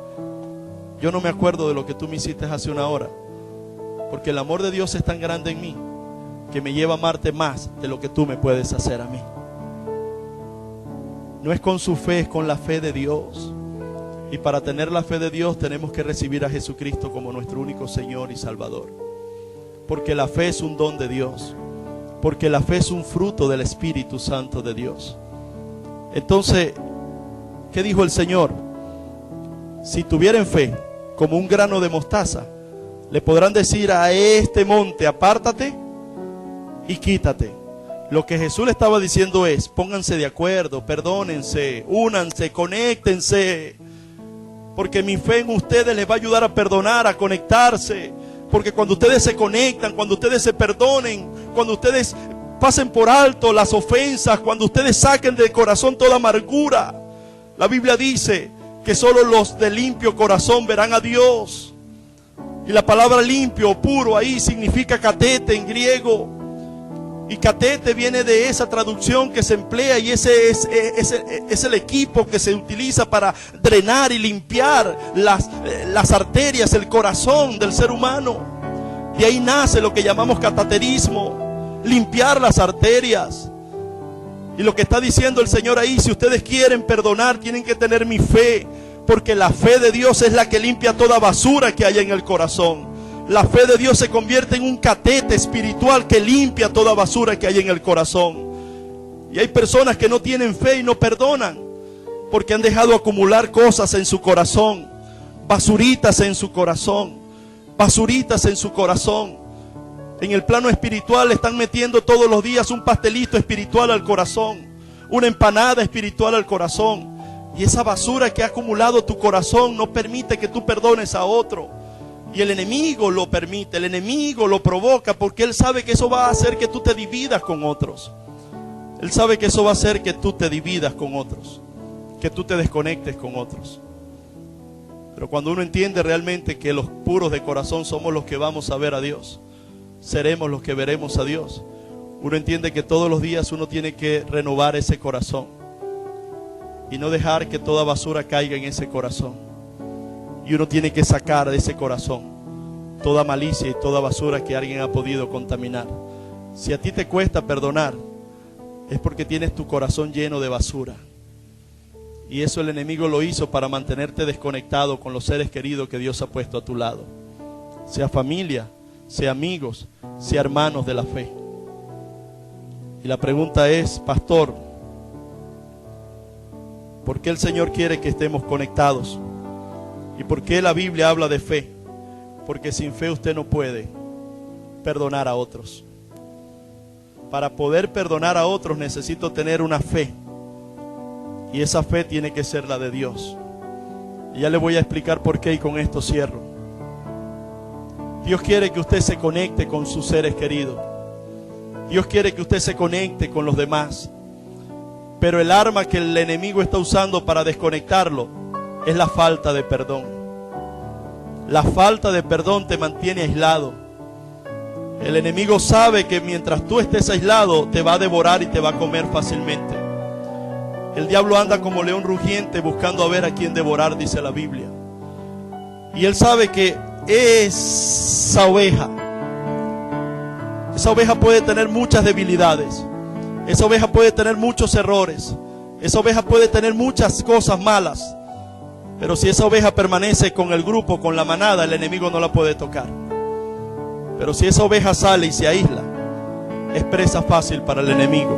yo no me acuerdo de lo que tú me hiciste hace una hora, porque el amor de Dios es tan grande en mí, que me lleva a amarte más de lo que tú me puedes hacer a mí. No es con su fe, es con la fe de Dios. Y para tener la fe de Dios tenemos que recibir a Jesucristo como nuestro único Señor y Salvador. Porque la fe es un don de Dios. Porque la fe es un fruto del Espíritu Santo de Dios. Entonces, ¿qué dijo el Señor? Si tuvieran fe como un grano de mostaza, le podrán decir a este monte, apártate y quítate. Lo que Jesús le estaba diciendo es, pónganse de acuerdo, perdónense, únanse, conéctense. Porque mi fe en ustedes les va a ayudar a perdonar, a conectarse. Porque cuando ustedes se conectan, cuando ustedes se perdonen, cuando ustedes pasen por alto las ofensas, cuando ustedes saquen del corazón toda amargura, la Biblia dice que solo los de limpio corazón verán a Dios. Y la palabra limpio o puro ahí significa catete en griego. Y catete viene de esa traducción que se emplea, y ese es el equipo que se utiliza para drenar y limpiar las arterias, el corazón del ser humano. De ahí nace lo que llamamos cataterismo, limpiar las arterias. Y lo que está diciendo el Señor ahí, si ustedes quieren perdonar, tienen que tener mi fe, porque la fe de Dios es la que limpia toda basura que haya en el corazón. La fe de Dios se convierte en un catete espiritual que limpia toda basura que hay en el corazón. Y hay personas que no tienen fe y no perdonan, porque han dejado acumular cosas en su corazón, basuritas en su corazón, basuritas en su corazón. En el plano espiritual le están metiendo todos los días un pastelito espiritual al corazón, una empanada espiritual al corazón. Y esa basura que ha acumulado tu corazón no permite que tú perdones a otro. Y el enemigo lo permite, el enemigo lo provoca, porque él sabe que eso va a hacer que tú te dividas con otros. Él sabe que eso va a hacer que tú te dividas con otros, que tú te desconectes con otros. Pero cuando uno entiende realmente que los puros de corazón somos los que vamos a ver a Dios, seremos los que veremos a Dios, uno entiende que todos los días uno tiene que renovar ese corazón y no dejar que toda basura caiga en ese corazón. Y uno tiene que sacar de ese corazón toda malicia y toda basura que alguien ha podido contaminar. Si a ti te cuesta perdonar, es porque tienes tu corazón lleno de basura. Y eso el enemigo lo hizo para mantenerte desconectado con los seres queridos que Dios ha puesto a tu lado. Sea familia, sea amigos, sea hermanos de la fe. Y la pregunta es, pastor, ¿por qué el Señor quiere que estemos conectados? ¿Y por qué la Biblia habla de fe? Porque sin fe usted no puede perdonar a otros. Para poder perdonar a otros necesito tener una fe. Y esa fe tiene que ser la de Dios. Y ya le voy a explicar por qué, y con esto cierro. Dios quiere que usted se conecte con sus seres queridos. Dios quiere que usted se conecte con los demás. Pero el arma que el enemigo está usando para desconectarlo es la falta de perdón. La falta de perdón te mantiene aislado. El enemigo sabe que mientras tú estés aislado te va a devorar y te va a comer fácilmente. El diablo anda como león rugiente buscando a ver a quién devorar, dice la Biblia. Y él sabe que esa oveja puede tener muchas debilidades. Esa oveja puede tener muchos errores. Esa oveja puede tener muchas cosas malas. Pero si esa oveja permanece con el grupo, con la manada, el enemigo no la puede tocar. Pero si esa oveja sale y se aísla, es presa fácil para el enemigo.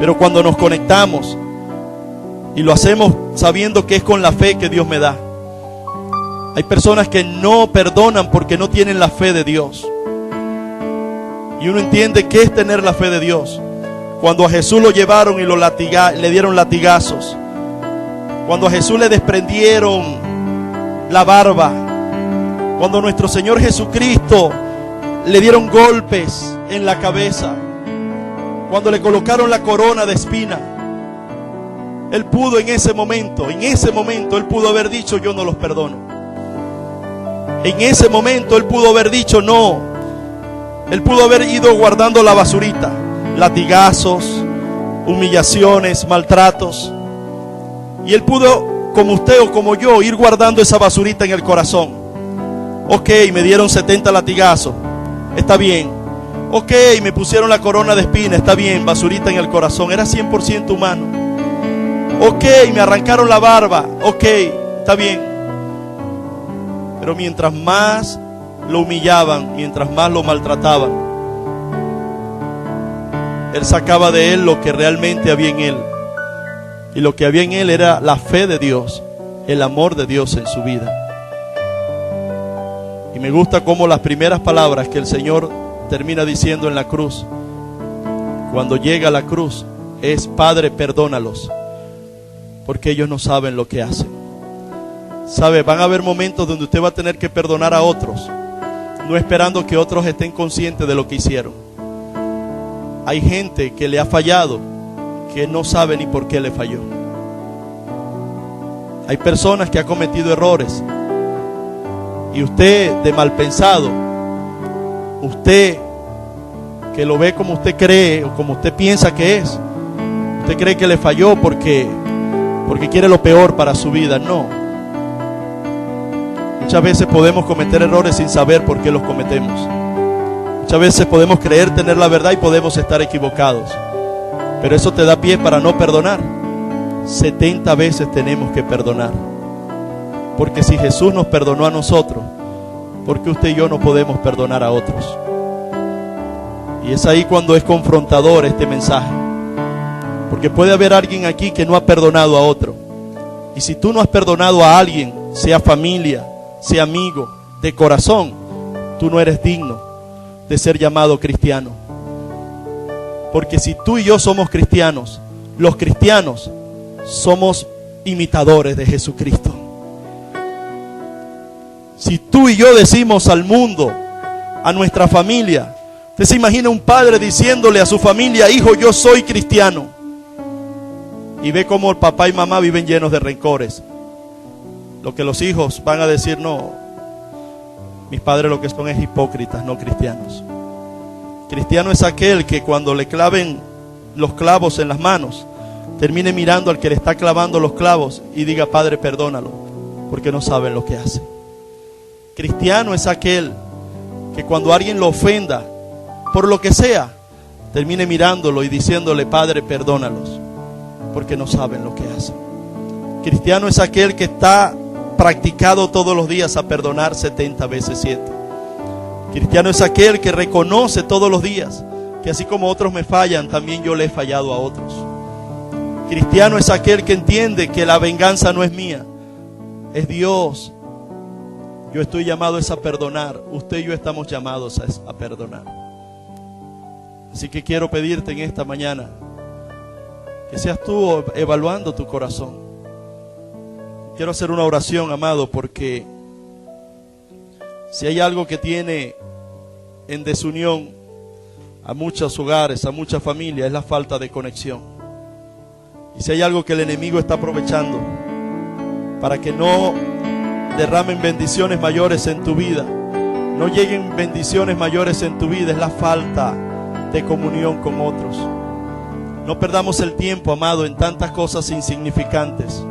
Pero cuando nos conectamos y lo hacemos sabiendo que es con la fe que Dios me da. Hay personas que no perdonan porque no tienen la fe de Dios. Y uno entiende qué es tener la fe de Dios. Cuando a Jesús lo llevaron y le dieron latigazos. Cuando a Jesús le desprendieron la barba. Cuando a nuestro Señor Jesucristo le dieron golpes en la cabeza. Cuando le colocaron la corona de espina. Él pudo en ese momento, Él pudo haber dicho: yo no los perdono. En ese momento Él pudo haber dicho no. Él pudo haber ido guardando la basurita. Latigazos, humillaciones, maltratos. Y Él pudo, como usted o como yo, ir guardando esa basurita en el corazón. Ok, me dieron 70 latigazos. Está bien. Ok, me pusieron la corona de espina. Está bien, basurita en el corazón. Era 100% humano. Ok, me arrancaron la barba. Ok, está bien. Pero mientras más lo humillaban, mientras más lo maltrataban, Él sacaba de él lo que realmente había en él. Y lo que había en él era la fe de Dios, el amor de Dios en su vida. Y me gusta cómo las primeras palabras que el Señor termina diciendo en la cruz, cuando llega a la cruz, es: Padre, perdónalos, porque ellos no saben lo que hacen. ¿Sabe? Van a haber momentos donde usted va a tener que perdonar a otros, no esperando que otros estén conscientes de lo que hicieron. Hay gente que le ha fallado, que no sabe ni por qué le falló. Hay personas que han cometido errores, y usted, de mal pensado, usted que lo ve como usted cree o como usted piensa que es, usted cree que le falló porque quiere lo peor para su vida. No. Muchas veces podemos cometer errores sin saber por qué los cometemos. Muchas veces podemos creer tener la verdad y podemos estar equivocados. Pero eso te da pie para no perdonar. 70 veces tenemos que perdonar. Porque si Jesús nos perdonó a nosotros, ¿por qué usted y yo no podemos perdonar a otros? Y es ahí cuando es confrontador este mensaje. Porque puede haber alguien aquí que no ha perdonado a otro. Y si tú no has perdonado a alguien, sea familia, sea amigo, de corazón, tú no eres digno de ser llamado cristiano. Porque si tú y yo somos cristianos, los cristianos somos imitadores de Jesucristo. Si tú y yo decimos al mundo, a nuestra familia, usted se imagina un padre diciéndole a su familia: hijo, yo soy cristiano, y ve cómo el papá y mamá viven llenos de rencores. Lo que los hijos van a decir: no, mis padres lo que son es hipócritas, no cristianos. Cristiano es aquel que cuando le claven los clavos en las manos, termine mirando al que le está clavando los clavos y diga: Padre, perdónalo, porque no saben lo que hacen. Cristiano es aquel que cuando alguien lo ofenda, por lo que sea, termine mirándolo y diciéndole: Padre, perdónalos, porque no saben lo que hacen. Cristiano es aquel que está practicado todos los días a perdonar 70 veces 7. Cristiano es aquel que reconoce todos los días que así como otros me fallan, también yo le he fallado a otros. Cristiano es aquel que entiende que la venganza no es mía, es Dios. Yo estoy llamado a perdonar. Usted y yo estamos llamados a perdonar. Así que quiero pedirte en esta mañana que seas tú evaluando tu corazón. Quiero hacer una oración, amado, porque si hay algo que tiene en desunión a muchos hogares, a muchas familias, es la falta de conexión. Y si hay algo que el enemigo está aprovechando para que no derramen bendiciones mayores en tu vida, no lleguen bendiciones mayores en tu vida, es la falta de comunión con otros. No perdamos el tiempo, amado, en tantas cosas insignificantes.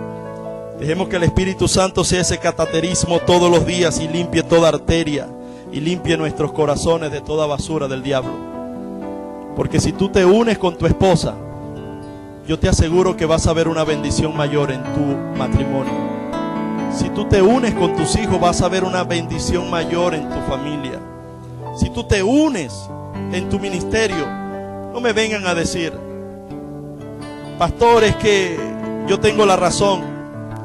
Dejemos que el Espíritu Santo sea ese cateterismo todos los días y limpie toda arteria y limpie nuestros corazones de toda basura del diablo. Porque si tú te unes con tu esposa, yo te aseguro que vas a ver una bendición mayor en tu matrimonio. Si tú te unes con tus hijos, vas a ver una bendición mayor en tu familia. Si tú te unes en tu ministerio, no me vengan a decir: pastor, es que yo tengo la razón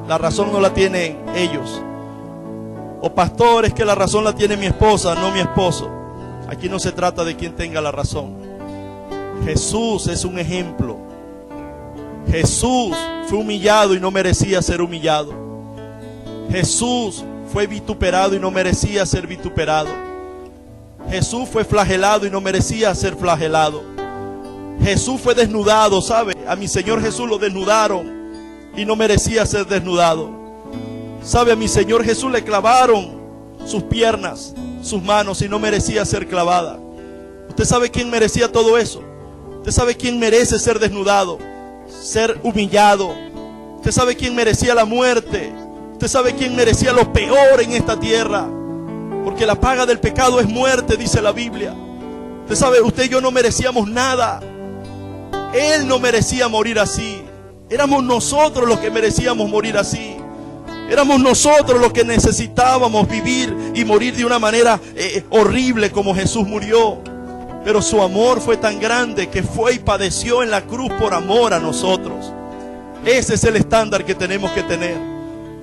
no la tienen ellos. O pastor, es que la razón la tiene mi esposa, no mi esposo. Aquí no se trata de quien tenga la razón. Jesús es un ejemplo. Jesús fue humillado y no merecía ser humillado. Jesús fue vituperado y no merecía ser vituperado. Jesús fue flagelado y no merecía ser flagelado. Jesús fue desnudado, ¿sabe? A mi Señor Jesús lo desnudaron y no merecía ser desnudado. ¿Sabe? A mi Señor Jesús le clavaron sus piernas, sus manos y no merecía ser clavada. ¿Usted sabe quién merecía todo eso? ¿Usted sabe quién merece ser desnudado, ser humillado? ¿Usted sabe quién merecía la muerte? ¿Usted sabe quién merecía lo peor en esta tierra? Porque la paga del pecado es muerte, dice la Biblia. Usted sabe, usted y yo no merecíamos nada. Él no merecía morir así. Éramos nosotros los que merecíamos morir así. Éramos nosotros los que necesitábamos vivir y morir de una manera horrible como Jesús murió. Pero su amor fue tan grande que fue y padeció en la cruz por amor a nosotros. Ese es el estándar que tenemos que tener.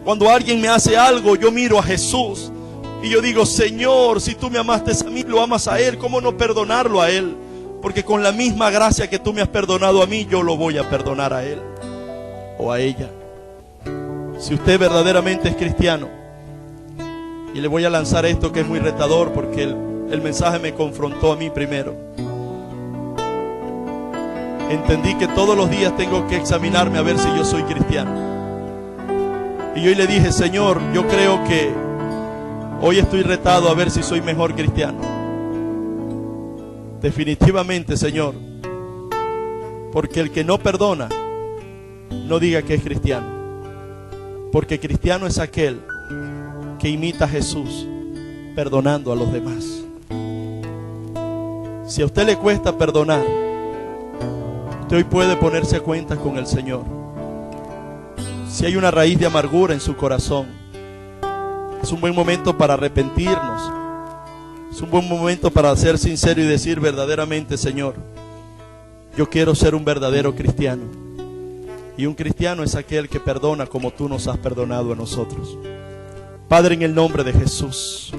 Cuando alguien me hace algo, yo miro a Jesús y yo digo, Señor, si tú me amaste a mí, lo amas a Él, ¿cómo no perdonarlo a Él? Porque con la misma gracia que tú me has perdonado a mí, yo lo voy a perdonar a Él o a ella. Si usted verdaderamente es cristiano, y le voy a lanzar esto que es muy retador porque el mensaje me confrontó a mí primero. Entendí que todos los días tengo que examinarme a ver si yo soy cristiano. Y hoy le dije, Señor, yo creo que hoy estoy retado a ver si soy mejor cristiano. Definitivamente, Señor, porque el que no perdona, no diga que es cristiano. Porque cristiano es aquel que imita a Jesús, perdonando a los demás. Si a usted le cuesta perdonar, usted hoy puede ponerse a cuentas con el Señor. Si hay una raíz de amargura en su corazón, es un buen momento para arrepentirnos. Es un buen momento para ser sincero y decir verdaderamente, Señor, yo quiero ser un verdadero cristiano. Y un cristiano es aquel que perdona como tú nos has perdonado a nosotros. Padre, en el nombre de Jesús,